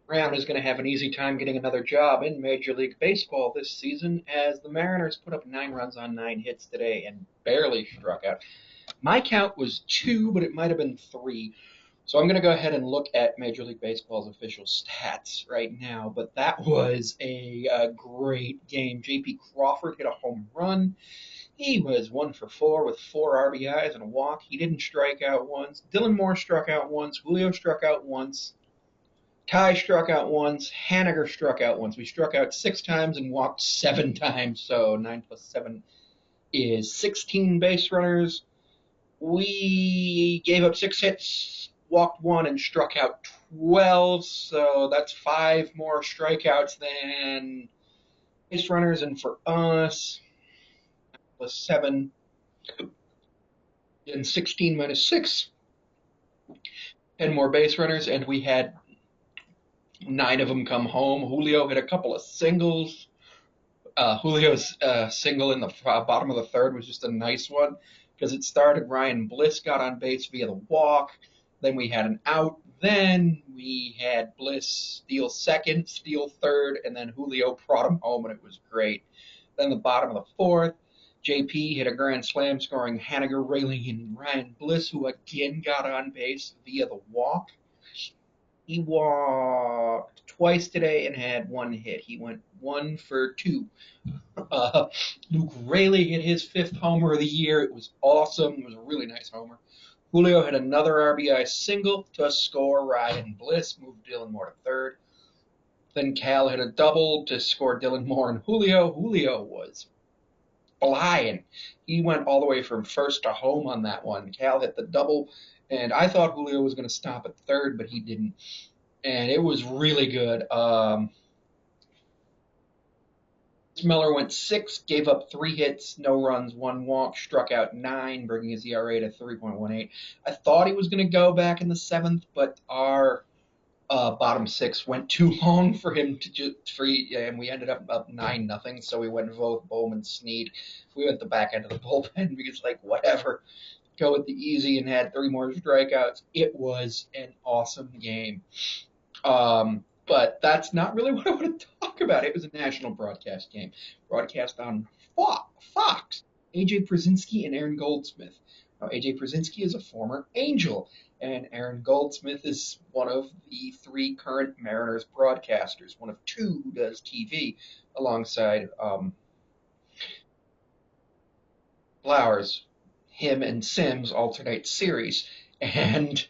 Brown is going to have an easy time getting another job in Major League Baseball this season as the Mariners put up 9 runs on 9 hits today and barely struck out. My count was two, but it might have been three. So I'm going to go ahead and look at Major League Baseball's official stats right now. But that was a great game. J.P. Crawford hit a home run. He was 1 for 4 with 4 RBIs and a walk. He didn't strike out once. Dylan Moore struck out once. Julio struck out once. Ty struck out once. Haniger struck out once. We struck out 6 times and walked 7 times. So 9 plus 7 is 16 base runners. We gave up 6 hits, walked one, and struck out 12. So that's 5 more strikeouts than base runners. And for us, plus 7 and 16 minus 6, 10 more base runners, and we had 9 of them come home. Julio hit a couple of singles. Julio's single in the bottom of the third was just a nice one because it started. Ryan Bliss got on base via the walk. Then we had an out. Then we had Bliss steal second, steal third, and then Julio brought him home, and it was great. Then the bottom of the fourth, JP hit a grand slam, scoring Haniger, Rayleigh, and Ryan Bliss, who again got on base via the walk. He walked twice today and had 1 hit. He went 1 for 2. Luke Rayleigh hit his 5th homer of the year. It was awesome. It was a really nice homer. Julio had another RBI single to score Ryan Bliss, moved Dylan Moore to third. Then Cal hit a double to score Dylan Moore and Julio. Julio was flying. He went all the way from first to home on that one. Cal hit the double, and I thought Julio was going to stop at third, but he didn't. And it was really good. Miller went 6, gave up 3 hits, no runs, 1 walk, struck out 9, bringing his ERA to 3.18. I thought he was going to go back in the 7th, but our bottom 6 went too long for him to and we ended up 9-0. So we went Vogt, Bowman, Snead. We went the back end of the bullpen because, like, whatever, go with the easy, and had 3 more strikeouts. It was an awesome game. But that's not really what I want to talk about. It was a national broadcast game, broadcast on Fox. A.J. Przinsky and Aaron Goldsmith. Now, A.J. Przinsky is a former Angel, and Aaron Goldsmith is one of the 3 current Mariners broadcasters, one of 2 who does TV alongside Flowers. Him and Sims alternate series, and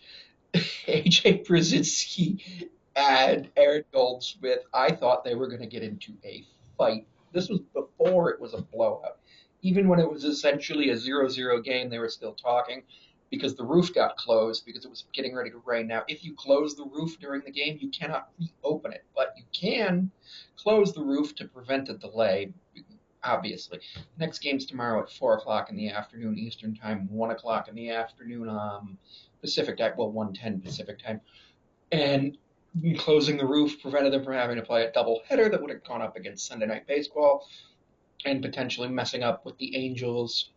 A.J. Przinsky and Aaron Goldsmith, I thought they were going to get into a fight. This was before it was a blowout. Even when it was essentially a 0-0 game, they were still talking because the roof got closed because it was getting ready to rain. Now, if you close the roof during the game, you cannot reopen it, but you can close the roof to prevent a delay, obviously. Next game's tomorrow at 4 o'clock in the afternoon Eastern Time, 1 o'clock in the afternoon Pacific Time, well, 1:10 Pacific Time. And closing the roof prevented them from having to play a doubleheader that would have gone up against Sunday Night Baseball and potentially messing up with the Angels'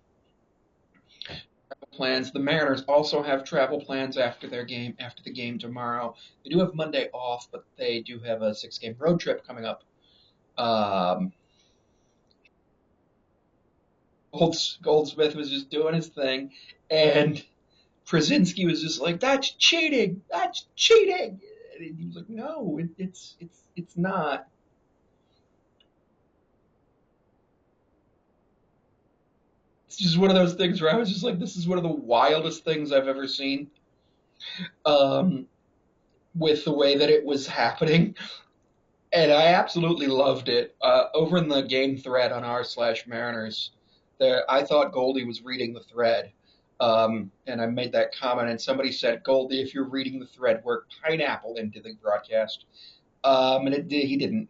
plans. The Mariners also have travel plans after the game tomorrow. They do have Monday off, but they do have a 6-game road trip coming up. Goldsmith was just doing his thing, and Przinsky was just like, "That's cheating! That's cheating!" And he was like, "No, it's not." It's just one of those things where I was just like, "This is one of the wildest things I've ever seen." Um, with the way that it was happening, and I absolutely loved it. Over in the game thread on r/Mariners, there I thought Goldie was reading the thread, and I made that comment, and somebody said, "Goldie, if you're reading the thread, work pineapple into the broadcast," and he didn't.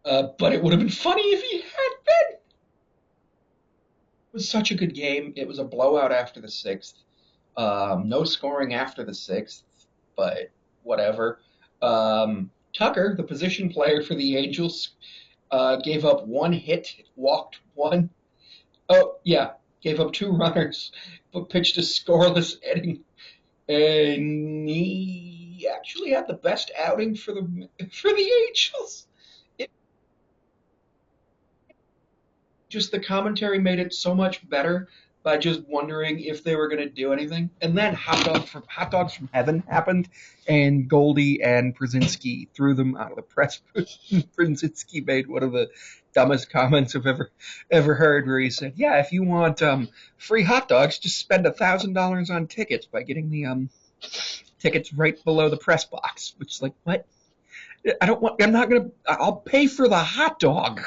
But it would have been funny if he had been. It was such a good game. It was a blowout after the 6th. No scoring after the 6th, but whatever. Tucker, the position player for the Angels, gave up 1 hit, walked 1. Oh, yeah. gave up 2 runners, but pitched a scoreless inning, and he actually had the best outing for the Angels. It just the commentary made it so much better by just wondering if they were going to do anything. And then Hot Dogs from Heaven happened, and Goldie and Brzezinski threw them out of the press booth. Brzezinski made one of the dumbest comments I've ever heard, where he said, "Yeah, if you want free hot dogs, just spend $1,000 on tickets by getting the tickets right below the press box." Which is like, what? I don't want. I'm not gonna. I'll pay for the hot dog.